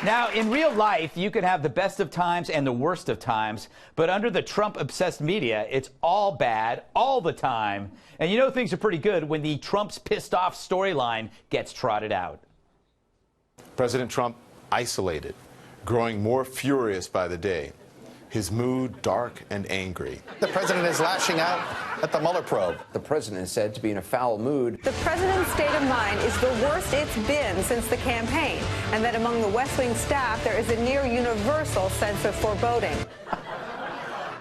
Now, in real life, you can have the best of times and the worst of times, but under the Trump-obsessed media, it's all bad all the time. And you know things are pretty good when the Trump's pissed off storyline gets trotted out. President Trump isolated, growing more furious by the day. His mood dark and angry. The president is lashing out at the Mueller probe. The president is said to be in a foul mood. The president's state of mind is the worst it's been since the campaign, and that among the West Wing staff, there is a near universal sense of foreboding.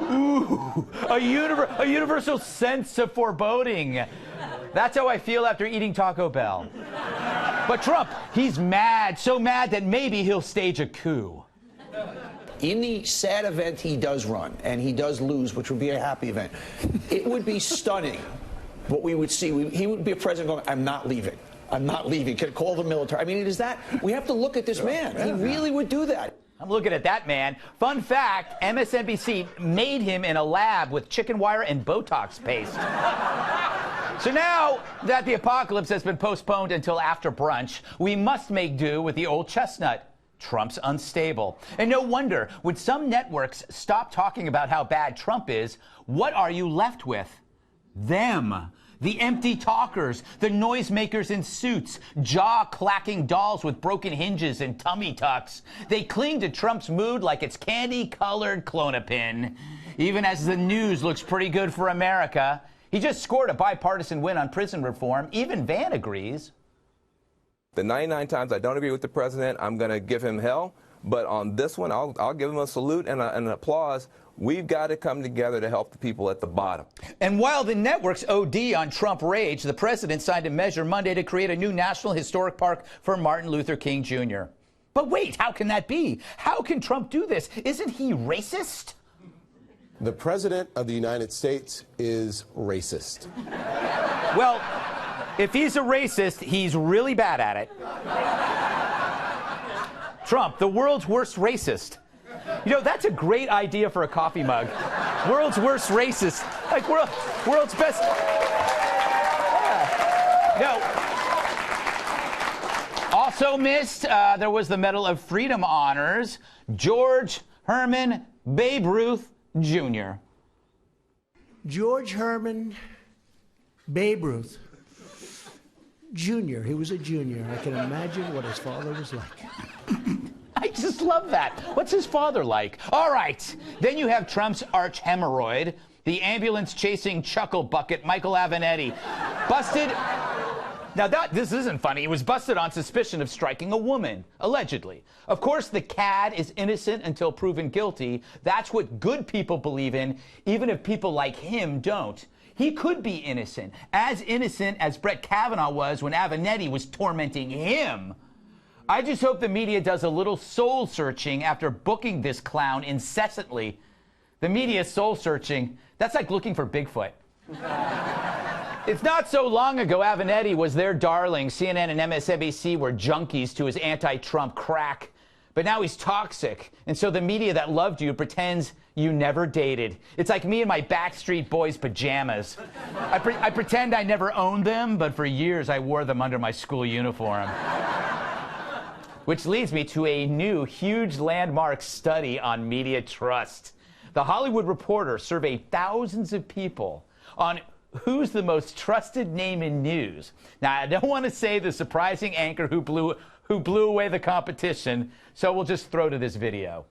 Ooh, a universal sense of foreboding. That's how I feel after eating Taco Bell. But Trump, he's mad, so mad that maybe he'll stage a coup. In the sad event he does run, and he does lose, which would be a happy event, it would be stunning what we would see. He would be a president going, I'm not leaving. I'm not leaving. Can call the military. I mean, it is that. We have to look at this man. He really would do that. I'm looking at that man. Fun fact, MSNBC made him in a lab with chicken wire and Botox paste. So now that the apocalypse has been postponed until after brunch, we must make do with the old chestnut. Trump's unstable. And no wonder, when some networks stop talking about how bad Trump is, what are you left with? Them. The empty talkers, the noisemakers in suits, jaw-clacking dolls with broken hinges and tummy tucks. They cling to Trump's mood like it's candy-colored Klonopin. Even as the news looks pretty good for America. He just scored a bipartisan win on prison reform. Even Van agrees. The 99 times I don't agree with the president, I'm going to give him hell. But on this one, I'll give him a salute and an applause. We've got to come together to help the people at the bottom. And while the networks OD on Trump rage, the president signed a measure Monday to create a new National Historic Park for Martin Luther King Jr. But wait, how can that be? How can Trump do this? Isn't he racist? The President of the United States is racist. Well, if he's a racist, he's really bad at it. Trump, the world's worst racist. You know, that's a great idea for a coffee mug. World's worst racist. Like, world's best. Yeah. No. Also missed, there was the Medal of Freedom honors. George Herman Babe Ruth Jr. George Herman Babe Ruth Jr. He was a junior. I can imagine what his father was like. I just love that. What's his father like? All right. Then you have Trump's arch hemorrhoid, the ambulance-chasing chuckle bucket, Michael Avenatti. Busted. Now, this isn't funny. He was busted on suspicion of striking a woman, allegedly. Of course, the cad is innocent until proven guilty. That's what good people believe in, even if people like him don't. He could be innocent as Brett Kavanaugh was when Avenatti was tormenting him. I just hope the media does a little soul-searching after booking this clown incessantly. The media soul-searching, that's like looking for Bigfoot. It's not so long ago Avenatti was their darling. CNN and MSNBC were junkies to his anti-Trump crack. But now he's toxic, and so the media that loved you pretends you never dated. It's like me in my Backstreet Boys pajamas. I pretend I never owned them, but for years I wore them under my school uniform. Which leads me to a new, huge landmark study on media trust. The Hollywood Reporter surveyed thousands of people on who's the most trusted name in news. Now, I don't want to say the surprising anchor who blew away the competition, so we'll just throw to this video.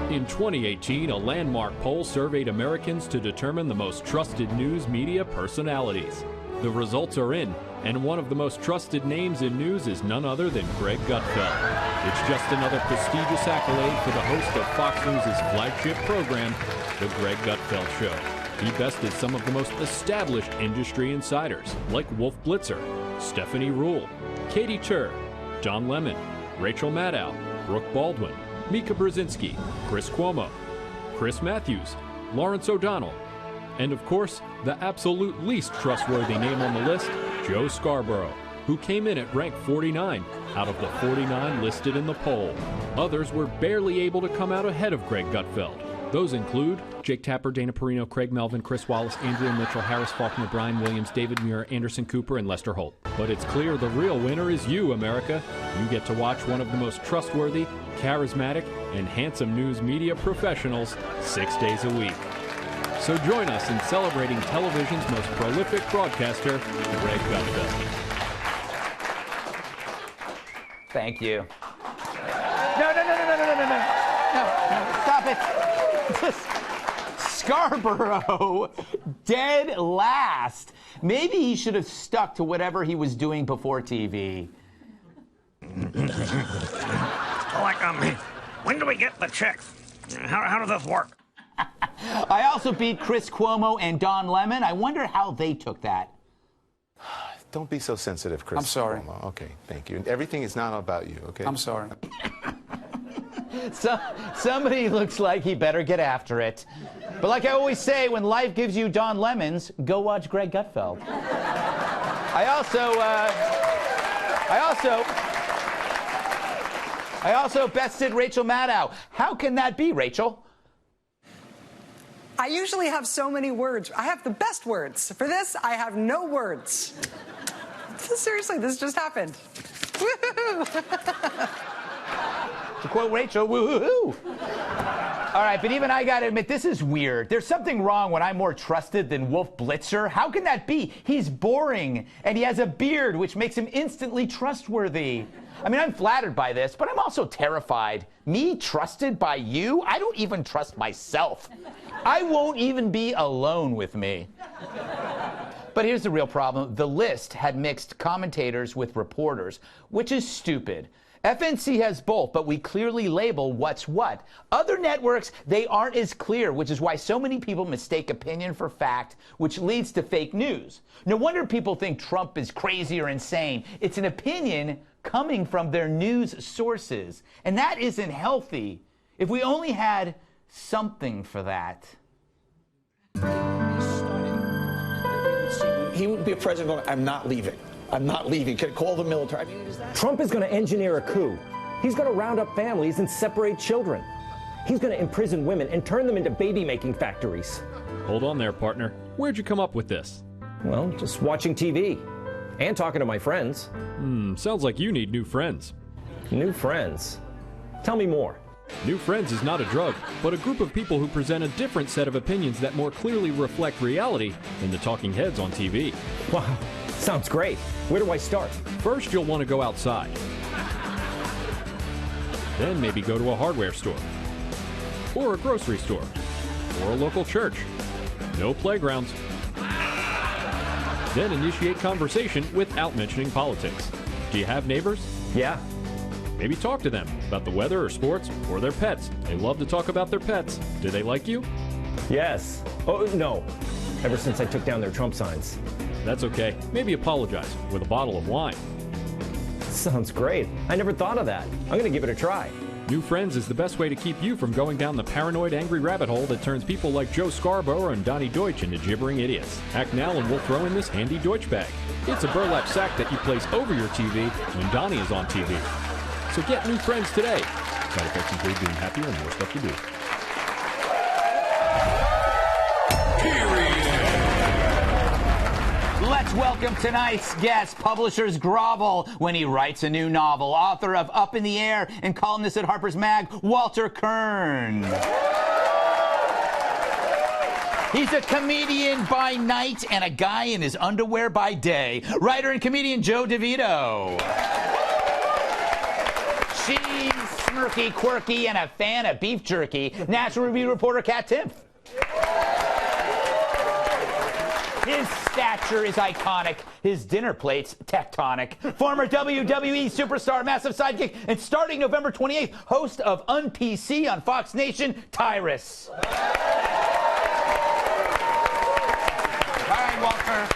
In 2018, a landmark poll surveyed Americans to determine the most trusted news media personalities. The results are in, and one of the most trusted names in news is none other than Greg Gutfeld. It's just another prestigious accolade for the host of Fox News' flagship program, The Greg Gutfeld Show. He bested some of the most established industry insiders, like Wolf Blitzer, Stephanie Ruhle, Katie Tur, Don Lemon, Rachel Maddow, Brooke Baldwin, Mika Brzezinski, Chris Cuomo, Chris Matthews, Lawrence O'Donnell, and of course, the absolute least trustworthy name on the list, Joe Scarborough, who came in at rank 49 out of the 49 listed in the poll. Others were barely able to come out ahead of Greg Gutfeld. Those include Jake Tapper, Dana Perino, Craig Melvin, Chris Wallace, Andrea Mitchell, Harris Faulkner, Brian Williams, David Muir, Anderson Cooper, and Lester Holt. But it's clear the real winner is you, America. You get to watch one of the most trustworthy, charismatic, and handsome news media professionals 6 days a week. So join us in celebrating television's most prolific broadcaster, Greg Gutfeld. Thank you. No, stop it. Scarborough, dead last. Maybe he should have stuck to whatever he was doing before TV. When do we get the check? How does this work? I also beat Chris Cuomo and Don Lemon. I wonder how they took that. Don't be so sensitive, Chris. I'm sorry. Cuomo. Okay, thank you. Everything is not about you, okay? I'm sorry. Somebody looks like he better get after it. But like I always say, when life gives you Don Lemons, go watch Greg Gutfeld. I also bested Rachel Maddow. How can that be, Rachel? I usually have so many words. I have the best words. For this, I have no words. Seriously, this just happened. Woohoo! To quote Rachel, woohoo! All right, but even I gotta admit, this is weird. There's something wrong when I'm more trusted than Wolf Blitzer. How can that be? He's boring, and he has a beard, which makes him instantly trustworthy. I mean, I'm flattered by this, but I'm also terrified. Me trusted by you? I don't even trust myself. I won't even be alone with me. But here's the real problem. The list had mixed commentators with reporters, which is stupid. FNC has both, but we clearly label what's what. Other networks, they aren't as clear, which is why so many people mistake opinion for fact, which leads to fake news. No wonder people think Trump is crazy or insane. It's an opinion coming from their news sources, and that isn't healthy. If we only had something for that. He would be a president going, I'm not leaving. I'm not leaving. Can I call the military? I mean, is that... Trump is going to engineer a coup. He's going to round up families and separate children. He's going to imprison women and turn them into baby-making factories. Hold on there, partner. Where'd you come up with this? Well, just watching TV and talking to my friends. Sounds like you need new friends. New friends? Tell me more. New Friends is not a drug, but a group of people who present a different set of opinions that more clearly reflect reality than the talking heads on TV. Wow, sounds great. Where do I start? First, you'll want to go outside. Then maybe go to a hardware store, or a grocery store, or a local church. No playgrounds. Then initiate conversation without mentioning politics. Do you have neighbors? Yeah. Maybe talk to them about the weather or sports or their pets. They love to talk about their pets. Do they like you? Yes. Oh, no. Ever since I took down their Trump signs. That's okay. Maybe apologize with a bottle of wine. Sounds great. I never thought of that. I'm going to give it a try. New Friends is the best way to keep you from going down the paranoid, angry rabbit hole that turns people like Joe Scarborough and Donnie Deutsch into gibbering idiots. Act now and we'll throw in this handy Deutsch bag. It's a burlap sack that you place over your TV when Donnie is on TV. So get New Friends today. Side effects include being happier and more stuff to do. Let's welcome tonight's guest, publishers grovel when he writes a new novel. Author of Up in the Air and columnist at Harper's Mag, Walter Kern. He's a comedian by night and a guy in his underwear by day. Writer and comedian Joe DeVito. She's smirky, quirky, and a fan of beef jerky. National Review reporter Kat Timpf. His stature is iconic. His dinner plate's tectonic. Former WWE superstar, massive sidekick, and starting November 28th, host of Un-PC on Fox Nation, Tyrus. All right, Walter.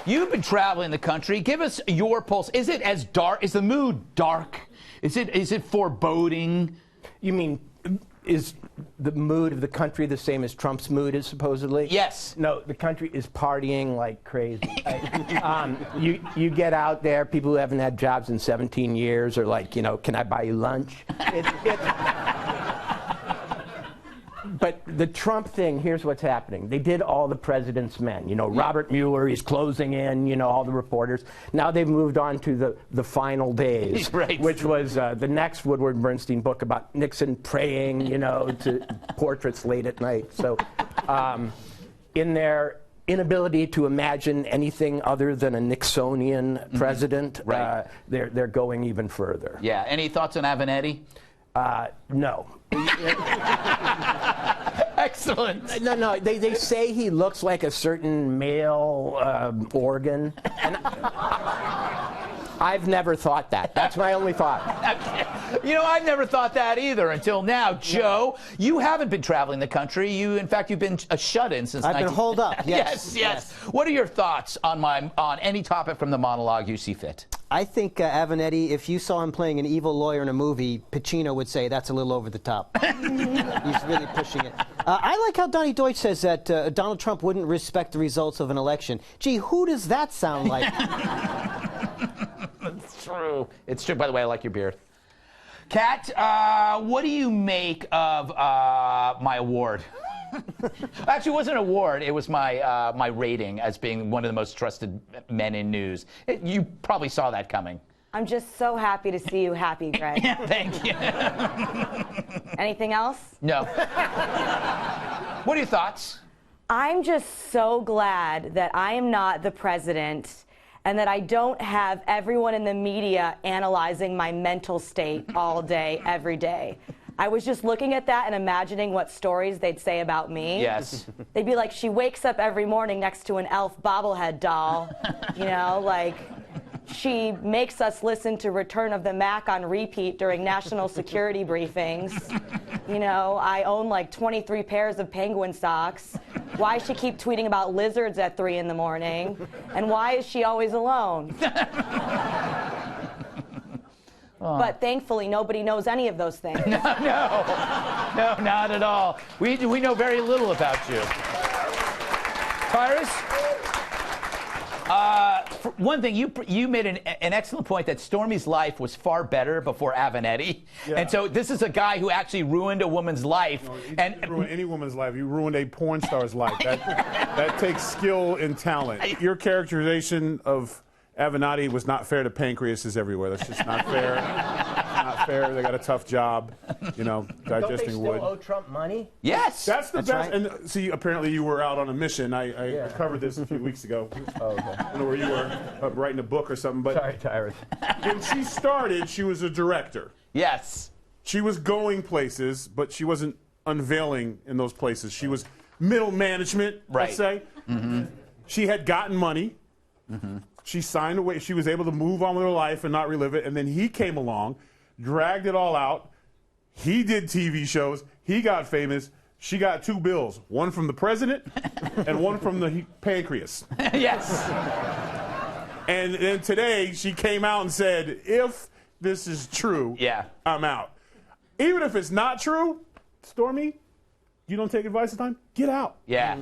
You've been traveling the country. Give us your pulse. Is it as dark? Is the mood dark? Is it foreboding? You mean, is the mood of the country the same as Trump's mood is supposedly? Yes. No, the country is partying like crazy. You get out there, people who haven't had jobs in 17 years are like, can I buy you lunch? But the Trump thing, here's what's happening. They did all the president's men. You know, Robert Mueller, he's closing in, you know, all the reporters. Now they've moved on to the final days, right. which was the next Woodward Bernstein book about Nixon praying, you know, to portraits late at night. So in their inability to imagine anything other than a Nixonian president, right. They're going even further. Yeah. Any thoughts on Avenatti? No. Excellent. No, they say he looks like a certain male organ. And I've never thought that. That's my only thought. You know, I've never thought that either until now. Joe, you haven't been traveling the country. In fact, you've been a shut-in since I've been holed up, yes. Yes. What are your thoughts on any topip from the monologue you see fit? I think Avenatti, if you saw him playing an evil lawyer in a movie, Pacino would say that's a little over the top. He's really pushing it. I like how Donnie Deutsch says that Donald Trump wouldn't respect the results of an election. Gee, who does that sound like? It's true. It's true. By the way, I like your beard. Kat, what do you make of my award? Actually, it wasn't an award. It was my rating as being one of the most trusted men in news. You probably saw that coming. I'm just so happy to see you happy, Greg. Thank you. Anything else? No. What are your thoughts? I'm just so glad that I am not the president and that I don't have everyone in the media analyzing my mental state all day, every day. I was just looking at that and imagining what stories they'd say about me. Yes. They'd be like, she wakes up every morning next to an elf bobblehead doll. You know, like, she makes us listen to Return of the Mac on repeat during national security briefings. You know, I own like 23 pairs of penguin socks. Why does she keep tweeting about lizards at 3 in the morning? And why is she always alone? But thankfully, nobody knows any of those things. No, not at all. We know very little about you. Tyrus? For one thing, you made an excellent point that Stormy's life was far better before Avenatti. Yeah. And so this is a guy who actually ruined a woman's life. No, you didn't ruin any woman's life. You ruined a porn star's life. That takes skill and talent. Your characterization of Avenatti was not fair to pancreases everywhere. That's just not fair. Not fair. They got a tough job, you know, digesting wood. Don't they still owe Trump money? Yes. That's the best. Right. And see, apparently you were out on a mission. I covered this a few weeks ago. Oh, okay. I don't know where you were, writing a book or something. But sorry, Tyrus. When she started, she was a director. Yes. She was going places, but she wasn't unveiling in those places. She was middle management, let's say. Mm-hmm. She had gotten money. Mm-hmm. She signed away. She was able to move on with her life and not relive it. And then he came along, dragged it all out. He did TV shows. He got famous. She got 2 bills, one from the president and one from the pancreas. Yes. And then today she came out and said, if this is true, I'm out. Even if it's not true, Stormy, you don't take advice this time? Get out. Yeah.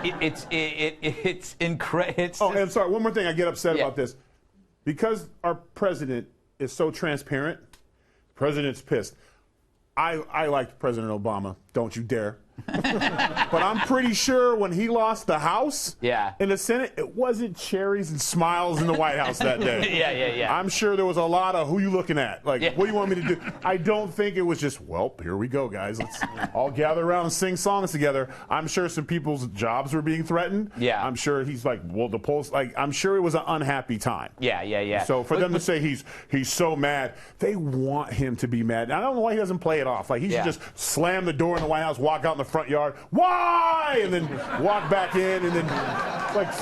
It's incredible. Oh, and sorry, one more thing I get upset about this. Because our president is so transparent, the president's pissed. I liked President Obama, don't you dare. But I'm pretty sure when he lost the House in the Senate, it wasn't cherries and smiles in the White House that day. Yeah. I'm sure there was a lot of, who you looking at? Like, what do you want me to do? I don't think it was just, well, here we go, guys. Let's all gather around and sing songs together. I'm sure some people's jobs were being threatened. Yeah. I'm sure he's like, well, the polls, like, I'm sure it was an unhappy time. Yeah. So for them to say he's so mad, they want him to be mad. I don't know why he doesn't play it off. Like, he should just slam the door in the White House, walk out in the front yard, why? And then walk back in and then like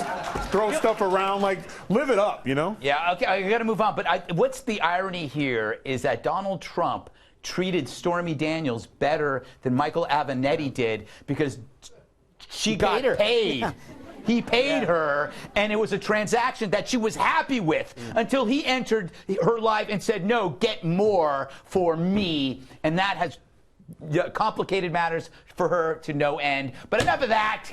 throw stuff around, like live it up, you know? Yeah, okay, I gotta move on. But what's the irony here is that Donald Trump treated Stormy Daniels better than Michael Avenatti did because she got paid. He paid her, and it was a transaction that she was happy with until he entered her life and said, no, get more for me. And that has complicated matters for her to no end. But enough of that.